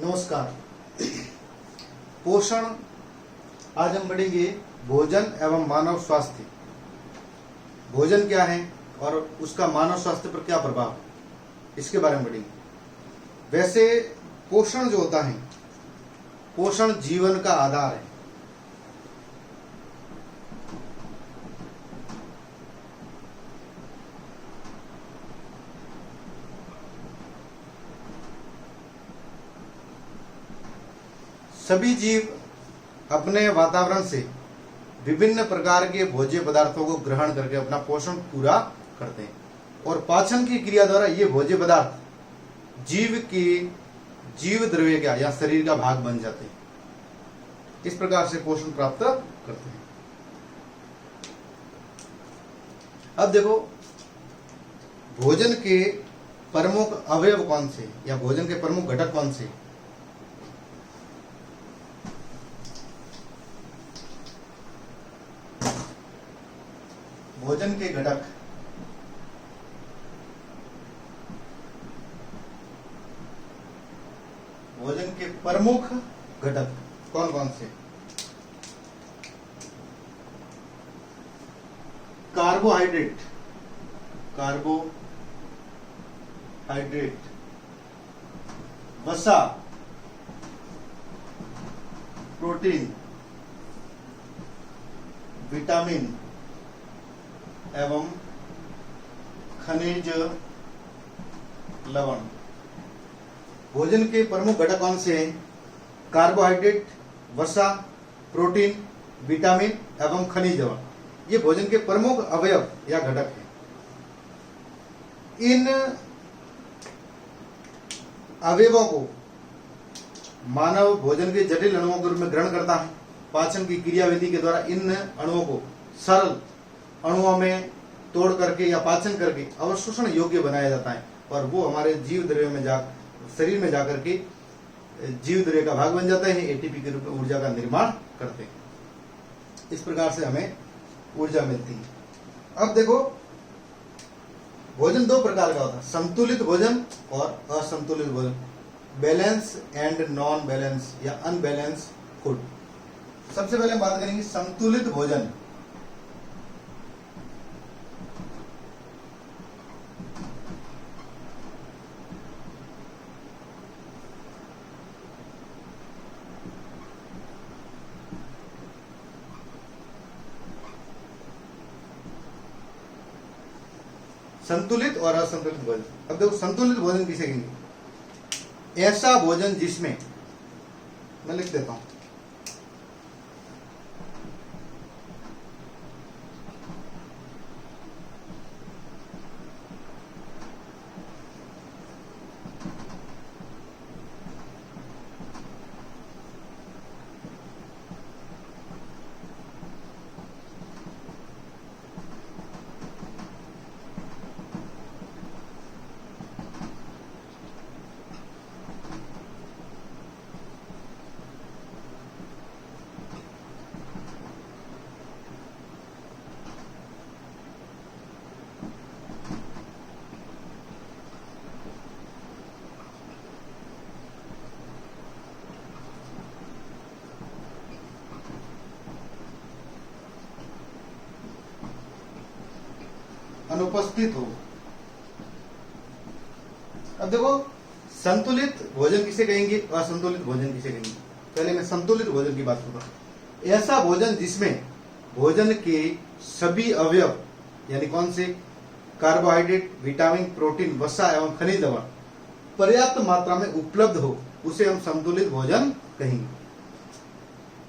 नमस्कार। पोषण आज हम पढ़ेंगे भोजन एवं मानव स्वास्थ्य। भोजन क्या है और उसका मानव स्वास्थ्य पर क्या प्रभाव, इसके बारे में पढ़ेंगे। वैसे पोषण जो होता है, पोषण जीवन का आधार है। सभी जीव अपने वातावरण से विभिन्न प्रकार के भोज्य पदार्थों को ग्रहण करके अपना पोषण पूरा करते हैं और पाचन की क्रिया द्वारा ये भोज्य पदार्थ जीव की जीव द्रव्य का या शरीर का भाग बन जाते हैं। इस प्रकार से पोषण प्राप्त करते हैं। अब देखो, भोजन के प्रमुख अवयव कौन से या भोजन के प्रमुख घटक कौन से। भोजन के घटक भोजन के प्रमुख घटक कौन कौन से। कार्बोहाइड्रेट, वसा, प्रोटीन, विटामिन एवं खनिज लवण। भोजन के प्रमुख घटक कौन से हैं? कार्बोहाइड्रेट, वसा, प्रोटीन, विटामिन एवं खनिज लवण। ये भोजन के प्रमुख अवयव या घटक हैं। इन अवयवों को मानव भोजन के जटिल अणुओं के रूप में ग्रहण करता है। पाचन की क्रियाविधि के द्वारा इन अणुओं को सरल अणुओं में तोड़ करके या पाचन करके अवशोषण योग्य बनाया जाता है और वो हमारे जीव द्रव्य में शरीर में जाकर के जीव द्रव्य का भाग बन जाते हैं। एटीपी के रूप में ऊर्जा का निर्माण करते हैं। इस प्रकार से हमें ऊर्जा मिलती है। अब देखो, भोजन दो प्रकार का होता है, संतुलित भोजन और असंतुलित भोजन। बैलेंस एंड नॉन बैलेंस या अनबैलेंस फूड। सबसे पहले हम बात करेंगे संतुलित भोजन। संतुलित और असंतुलित भोजन। अब देखो, संतुलित भोजन किसे कहेंगे? ऐसा भोजन जिसमें, मैं लिख देता हूं, अनुपस्थित हो। अब देखो, संतुलित भोजन किसे कहेंगे, असंतुलित भोजन किसे कहेंगे। पहले मैं संतुलित भोजन की बात करूंगा। ऐसा भोजन जिसमें भोजन के सभी अवयव यानी कौन से, कार्बोहाइड्रेट, विटामिन, प्रोटीन, वसा एवं खनिज लवण पर्याप्त मात्रा में उपलब्ध हो, उसे हम संतुलित भोजन कहेंगे।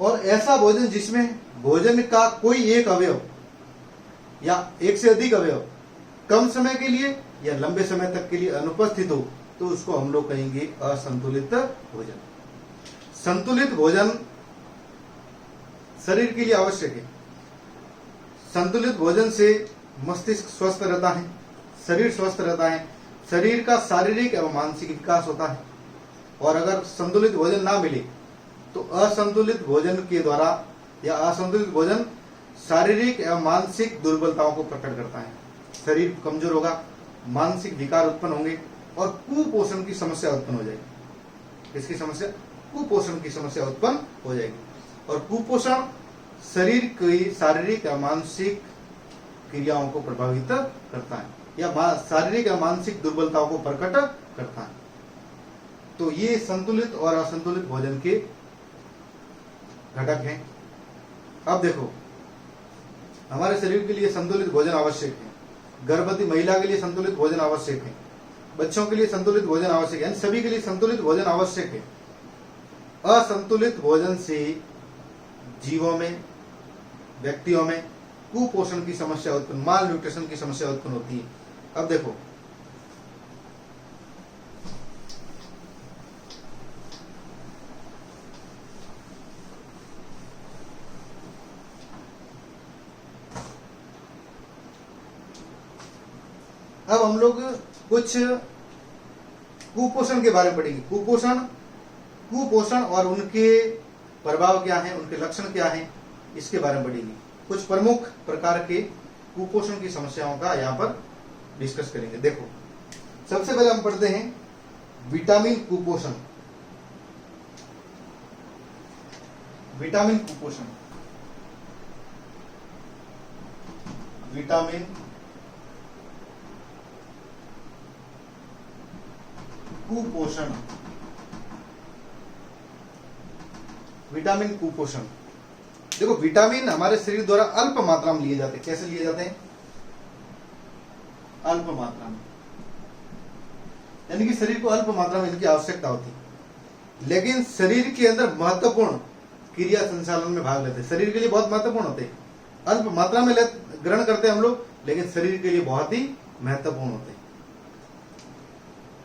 और ऐसा भोजन जिसमें भोजन का कोई एक अवयव या एक से अधिक अवयव कम समय के लिए या लंबे समय तक के लिए अनुपस्थित हो, तो उसको हम लोग कहेंगे असंतुलित भोजन। संतुलित भोजन शरीर के लिए आवश्यक है। संतुलित भोजन से मस्तिष्क स्वस्थ रहता है, शरीर स्वस्थ रहता है, शरीर का शारीरिक एवं मानसिक विकास होता है। और अगर संतुलित भोजन ना मिले तो असंतुलित भोजन के द्वारा या असंतुलित भोजन शारीरिक एवं मानसिक दुर्बलताओं को प्रकट करता है। शरीर कमजोर होगा, मानसिक विकार उत्पन्न होंगे और कुपोषण की समस्या उत्पन्न हो जाएगी। किसकी समस्या? कुपोषण की समस्या उत्पन्न हो जाएगी। और कुपोषण शरीर की शारीरिक या मानसिक क्रियाओं को प्रभावित करता है या शारीरिक या मानसिक दुर्बलताओं को प्रकट करता है। तो ये संतुलित और असंतुलित भोजन के घटक हैं। अब देखो, हमारे शरीर के लिए संतुलित भोजन आवश्यक है, गर्भवती महिला के लिए संतुलित भोजन आवश्यक है, बच्चों के लिए संतुलित भोजन आवश्यक है, सभी के लिए संतुलित भोजन आवश्यक है। असंतुलित भोजन से जीवों में, व्यक्तियों में कुपोषण की समस्या उत्पन्न, माल न्यूट्रिशन की समस्या उत्पन्न होती है। अब देखो, अब हम लोग कुछ कुपोषण के बारे में पढ़ेंगे। कुपोषण और उनके प्रभाव क्या हैं, उनके लक्षण क्या हैं, इसके बारे में पढ़ेंगे। कुछ प्रमुख प्रकार के कुपोषण की समस्याओं का यहाँ पर डिस्कस करेंगे। देखो, सबसे पहले हम पढ़ते हैं विटामिन कुपोषण। विटामिन कुपोषण, विटामिन कुपोषण, विटामिन कुपोषण। देखो, विटामिन हमारे शरीर द्वारा अल्प मात्रा में लिए जाते हैं। कैसे लिए जाते हैं? अल्प मात्रा में, यानी कि शरीर को अल्प मात्रा में इनकी आवश्यकता होती है, लेकिन शरीर के अंदर महत्वपूर्ण क्रिया संचालन में भाग लेते हैं। शरीर के लिए बहुत महत्वपूर्ण होते हैं। अल्प मात्रा में ग्रहण करते हैं हम लोग, लेकिन शरीर के लिए बहुत ही महत्वपूर्ण होते हैं।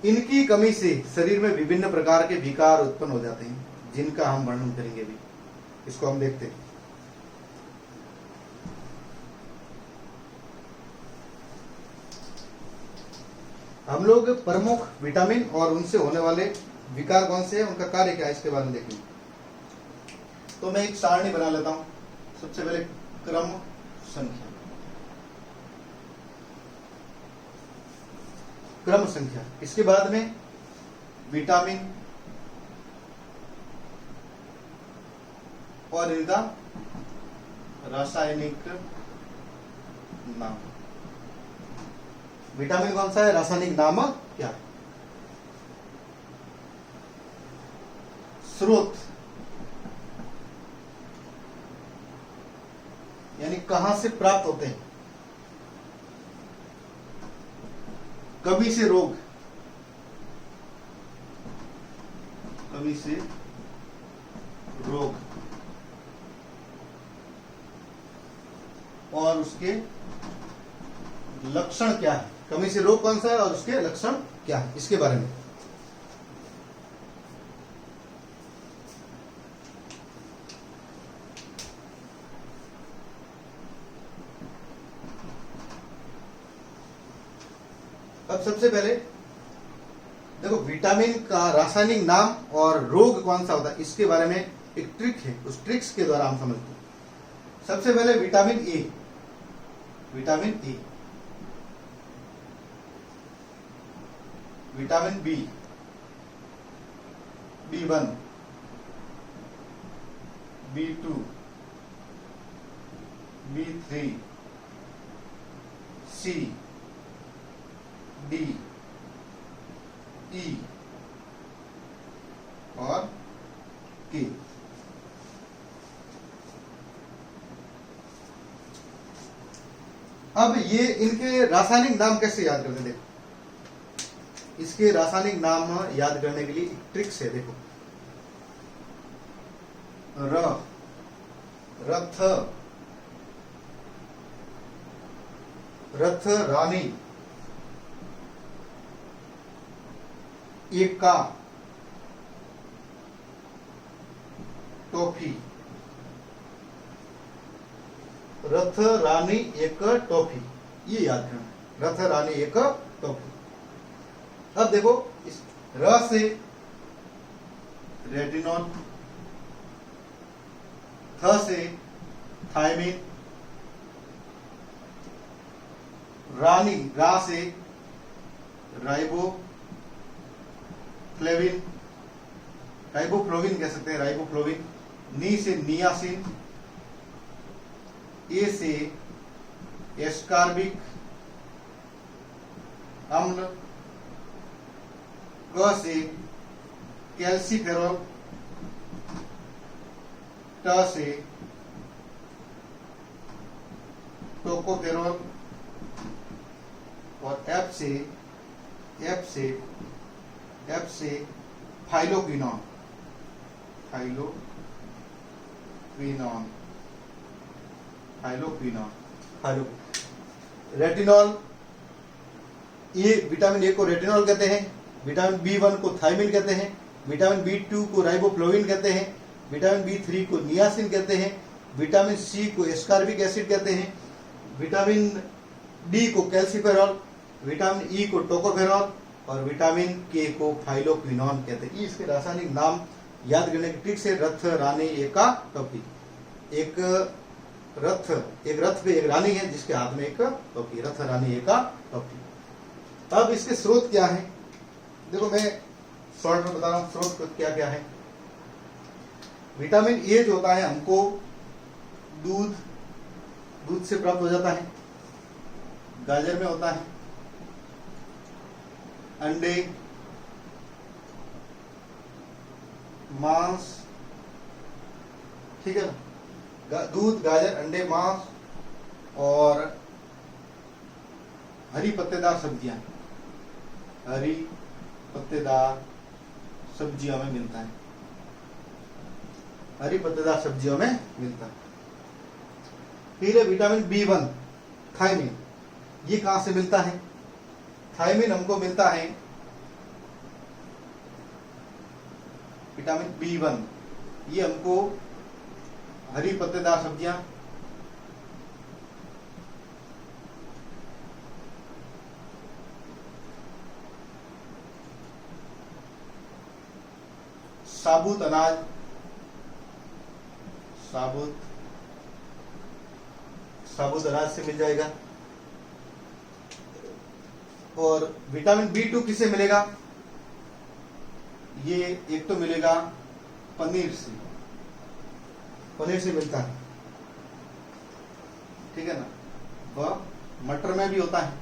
इनकी कमी से शरीर में विभिन्न प्रकार के विकार उत्पन्न हो जाते हैं, जिनका हम वर्णन करेंगे भी। इसको हम देखते हैं। हम लोग प्रमुख विटामिन और उनसे होने वाले विकार कौन से हैं, उनका कार्य क्या है, इसके बारे में देखेंगे। तो मैं एक सारणी बना लेता हूं। सबसे पहले क्रम संख्या, क्रम संख्या, इसके बाद में विटामिन और इनका रासायनिक नाम। विटामिन कौन सा है, रासायनिक नाम क्या है, स्रोत यानी कहां से प्राप्त होते हैं, कभी से रोग, कभी से रोग, और उसके लक्षण क्या है, कमी से रोग कौन सा है और उसके लक्षण क्या है, इसके बारे में। अब सबसे पहले देखो, विटामिन का रासायनिक नाम और रोग कौन सा होता है, इसके बारे में एक ट्रिक है, उस ट्रिक्स के द्वारा हम समझते हैं। सबसे पहले vitamin A, vitamin A, vitamin B, B1, B2, B3, C, D, E और K। अब ये इनके रासायनिक नाम कैसे याद करते हैं, देखो, इसके रासायनिक नाम याद करने के लिए एक ट्रिक्स है। देखो, रथ, रथ रानी, एका, टॉफी, रथ रानी एक टॉफी, ये याद करना, रथ रानी एक टॉफी। अब देखो, इस र से रेटिनॉल, थ से थायमिन, रानी, रा से राइबो फ्लेविन, राइबोफ्लोविन कह सकते हैं, राइबोफ्लोविन। नी से नियासिन, ए से एस्कार्बिक अम्ल, क से कैल्सीफेरॉल, ट से टोकोफेरॉल और एफ से फाइलोक्विनॉन, रेटिनॉल, ये विटामिन ए को रेटिनॉल कहते हैं, विटामिन B1 को थायमिन कहते हैं, विटामिन B2 को राइबोफ्लोविन कहते हैं, विटामिन B3 को नियासिन कहते हैं, विटामिन सी को एस्कार्बिक एसिड कहते हैं, विटामिन डी को कैल्सीफेरॉल, विटामिन ई को टोकोफेरॉल और विटामिन के को फाइलोक्विनॉन कहते हैं। ये इसके रासायनिक नाम याद करने की ट्रिक्स है। रथ रानी एका टोपी, एक रथ पे एक रानी है जिसके हाथ में एक टोपी, रथ रानी एका टोपी। अब इसके स्रोत क्या है, देखो मैं शॉर्ट में बता रहा हूं स्रोत क्या क्या है। विटामिन ए जो होता है हमको दूध से प्राप्त हो जाता है, गाजर में होता है, अंडे, मांस, ठीक है ना, दूध, गाजर, अंडे, मांस और हरी पत्तेदार सब्जियां, हरी पत्तेदार सब्जियों में मिलता है, हरी पत्तेदार सब्जियों में मिलता है। फिर है विटामिन B1 थायमिन, ये कहां से मिलता है? थायमिन हमको मिलता है विटामिन B1, ये हमको हरी पत्तेदार सब्जियां, साबुत अनाज, साबुत अनाज से मिल जाएगा। और विटामिन B2 किससे मिलेगा? ये एक तो मिलेगा पनीर से मिलता है, ठीक है ना, वह मटर में भी होता है।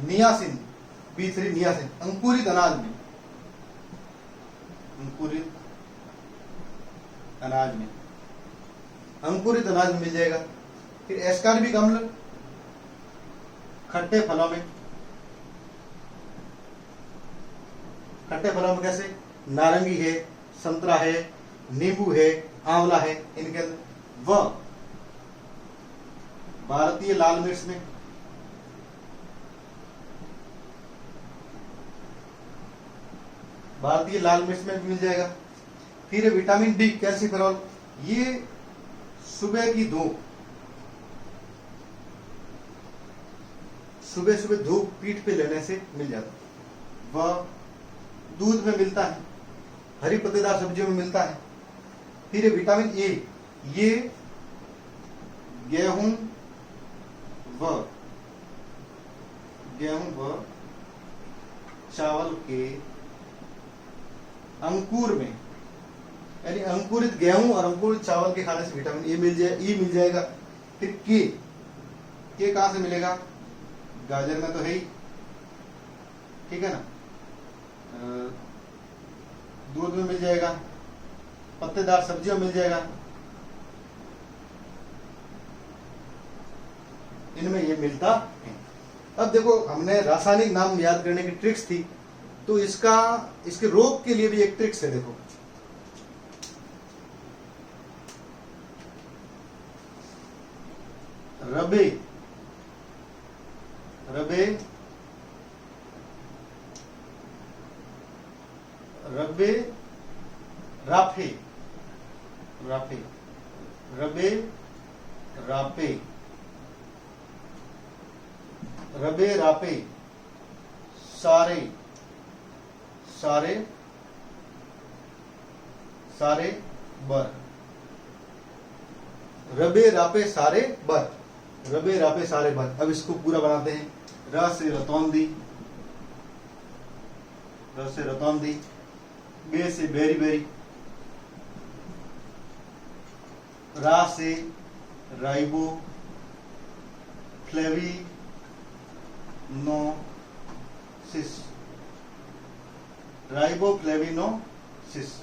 नियासिन B3 नियासिन अंकुरित अनाज में, अंकुरित अनाज में मिल जाएगा। फिर एस्कार्बिक अम्ल खट्टे फलों में, कैसे? नारंगी है, संतरा है, नींबू है, आंवला है, इनके अंदर। वह भारतीय लाल मिर्च में, भी मिल जाएगा। फिर विटामिन डी कैल्सीफेरॉल, ये सुबह की धूप, सुबह धूप पीठ पे लेने से मिल जाता है। वह दूध में मिलता है, हरी पत्तेदार सब्जियों में मिलता है। फिर विटामिन ए, ये गेहूं व चावल के अंकुर में, यानी अंकुरित गेहूं और अंकुरित चावल के खाने से विटामिन ए मिल जाएगा। फिर के कहां से मिलेगा? गाजर में तो है ही, ठीक है ना, दूध में मिल जाएगा, पत्तेदार सब्जियों में मिल जाएगा, इनमें ये मिलता है। अब देखो हमने रासायनिक नाम याद करने की ट्रिक्स थी, तो इसके रोग के लिए भी एक ट्रिक्स है। देखो रबे राफे, रबे रापे सारे बर, रबे रापे सारे बर। अब इसको पूरा बनाते हैं। र से रतौंदी, बे से बेरी बेरी, रा से राइबो फ्लेविनोसिस,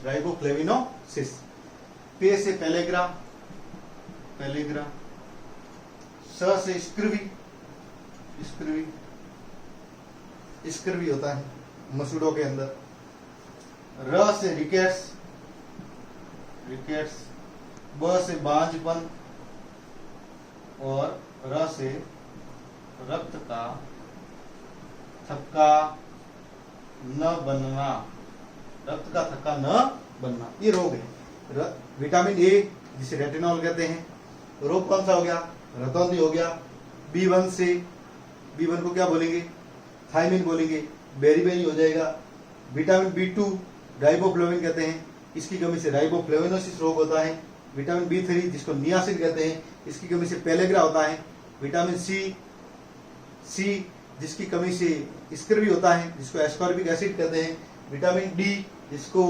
राइबोफ्लेविनोसिस। पे से पेलेग्रा, स से स्क्रिवी होता है मसूड़ों के अंदर। र से रिकेट्स, ब से बांझपन और र से रक्त का थक्का न बनना, ये रोग है। विटामिन ए जिसे रेटिनॉल कहते हैं, रोग कौन सा हो गया? रतौंधी हो गया। B1 से, B1 को क्या बोलेंगे? थायमिन बोलेंगे, बेरी हो जाएगा। विटामिन B2 राइबोफ्लेविन कहते हैं, इसकी कमी से राइबोफ्लेविनोसिस रोग होता है। विटामिन B3 जिसको नियासिन कहते हैं, इसकी कमी से पेलेग्रा होता है। विटामिन सी जिसकी कमी से स्कर्वी होता है, जिसको एस्कॉर्बिक एसिड कहते हैं। विटामिन डी जिसको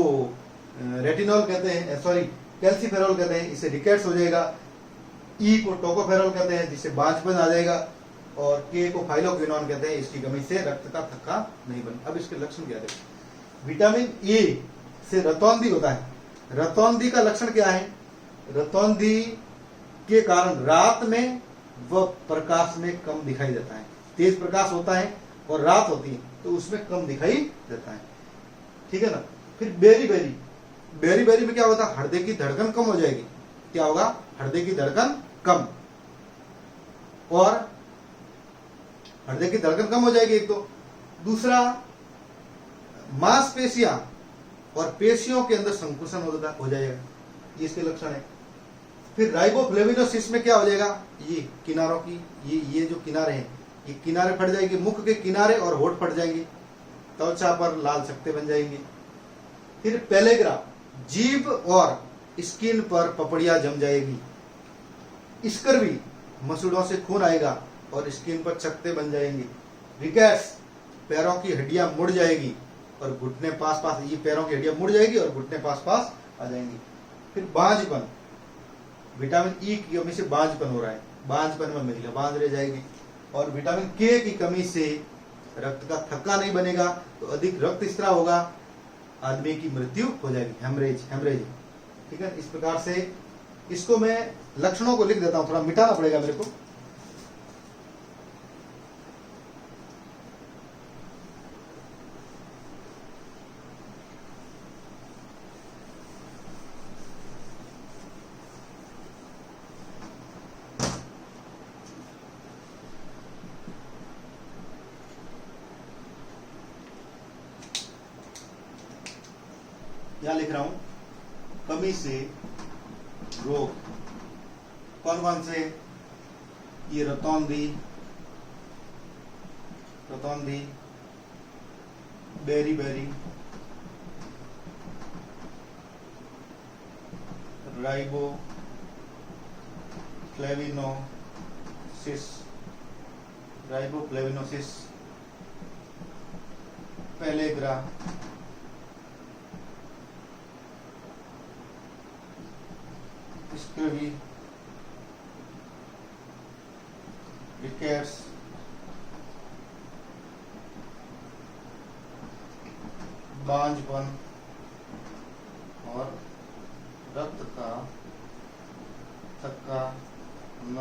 रेटिनॉल कहते हैं, सॉरी कैल्सीफेरॉल कहते हैं, इससे रिकेट्स हो जाएगा। ई को टोकोफेरॉल कहते हैं, जिससे बांझपन आ जाएगा। और के को फाइलोक्विनोन कहते हैं, इसकी कमी से रक्त का थक्का नहीं बने। अब इसके लक्षण क्या है? विटामिन ए से रतौंधी होता है। रतौंधी का लक्षण क्या है? रतौंधी के कारण रात में व प्रकाश में कम दिखाई देता है। तेज प्रकाश होता है और रात होती है तो उसमें कम दिखाई देता है, ठीक है ना। फिर बेरी बेरी में क्या होता है? हृदय की धड़कन कम हो जाएगी। क्या होगा? हृदय की धड़कन कम, और हृदय की धड़कन कम हो जाएगी एक तो। दूसरा, मांसपेशियां और पेशियों के अंदर संकुचन हो जाएगा, ये इसके लक्षण है। फिर राइबोफ्लेविनोसिस में क्या हो जाएगा? ये किनारों की ये जो किनारे हैं, ये किनारे फट जाएंगे, मुख के किनारे और होठ फट जाएंगे, त्वचा पर लाल चकत्ते बन जाएंगे। फिर पेलेग्रा, जीभ और स्किन पर पपड़ियां जम जाएगी। स्कर्वी, मसूड़ों से खून आएगा और स्किन पर चकत्ते बन जाएंगे। रिकेट्स, पैरों की हड्डियां मुड़ जाएगी और घुटने पास ये पैरों की हड्डियां मुड़ जाएगी और घुटने पास आ जाएंगी। फिर बांझपन, विटामिन ई की कमी से बांझपन हो रहा है, बांझपन में महिला बांझ रह जाएगी। और विटामिन के की कमी से रक्त का थक्का नहीं बनेगा तो अधिक रक्त स्त्राव होगा, आदमी की मृत्यु हो जाएगी, हेमरेज। ठीक है, इस प्रकार से इसको मैं लक्षणों को लिख देता हूं, थोड़ा मिटाना पड़ेगा मेरे को। यहां लिख रहा हूं, कमी से रोग कौन कौन से? ये रतौंधी, बेरी, राइबोफ्लेविनोसिस, पेलेग्रा, स्कर्वी, रिकेट्स, बांझपन और रक्त का थक्का न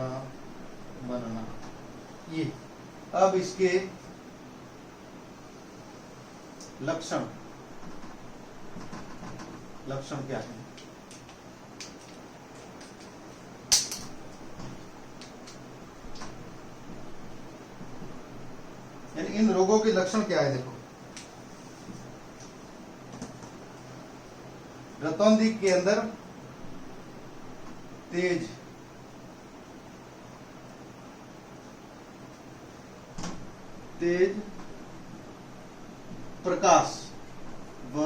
बनना। ये अब इसके लक्षण क्या है? यानी इन रोगों के लक्षण क्या है? देखो, रतौंधी के अंदर तेज प्रकाश व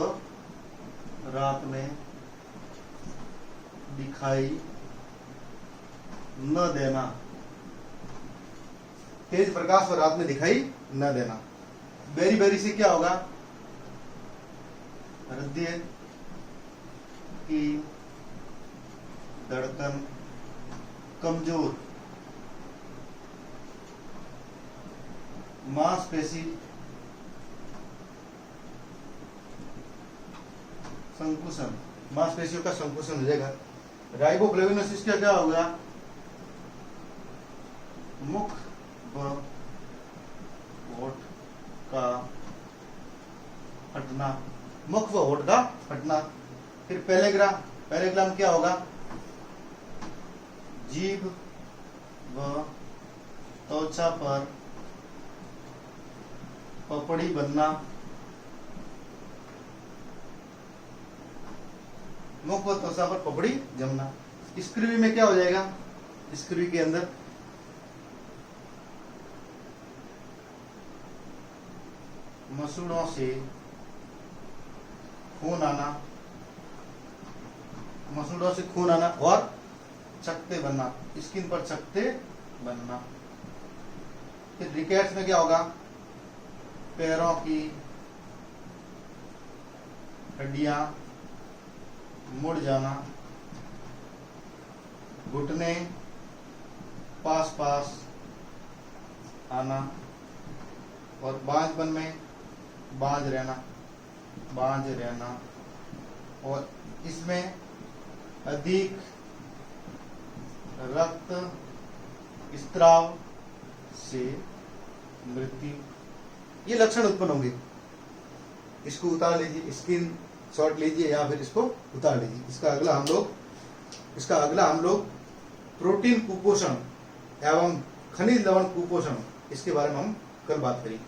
रात में दिखाई न देना, तेज प्रकाश व रात में दिखाई न देना। बेरी से क्या होगा? हृदय की धड़कन कमजोर, मांसपेशी संकुचन, मांसपेशियों का संकुचन हो जाएगा। राइबोफ्लेविनोसिस का क्या होगा? मुख व होठ का फटना, मुख व होठ का फटना। फिर पेलेग्रा, पेलेग्रा में क्या होगा? जीभ व त्वचा पर पपड़ी बनना, मुख व त्वचा पर पपड़ी जमना। स्क्रीवी में क्या हो जाएगा? स्क्रीवी के अंदर मसूड़ों से खून आना, मसूड़ों से खून आना और चकत्ते बनना, स्किन पर चकत्ते बनना। फिर रिकेट्स में क्या होगा? पैरों की हड्डियां मुड़ जाना, घुटने पास पास आना, और बांझपन में बांझ रहना, और इसमें अधिक रक्त स्त्राव से मृत्यु। ये लक्षण उत्पन्न होंगे। इसको उतार लीजिए, स्किन शॉट लीजिए या फिर इसको उतार लीजिए। इसका अगला हम लोग प्रोटीन कुपोषण एवं खनिज लवण कुपोषण, इसके बारे में हम कल बात करेंगे।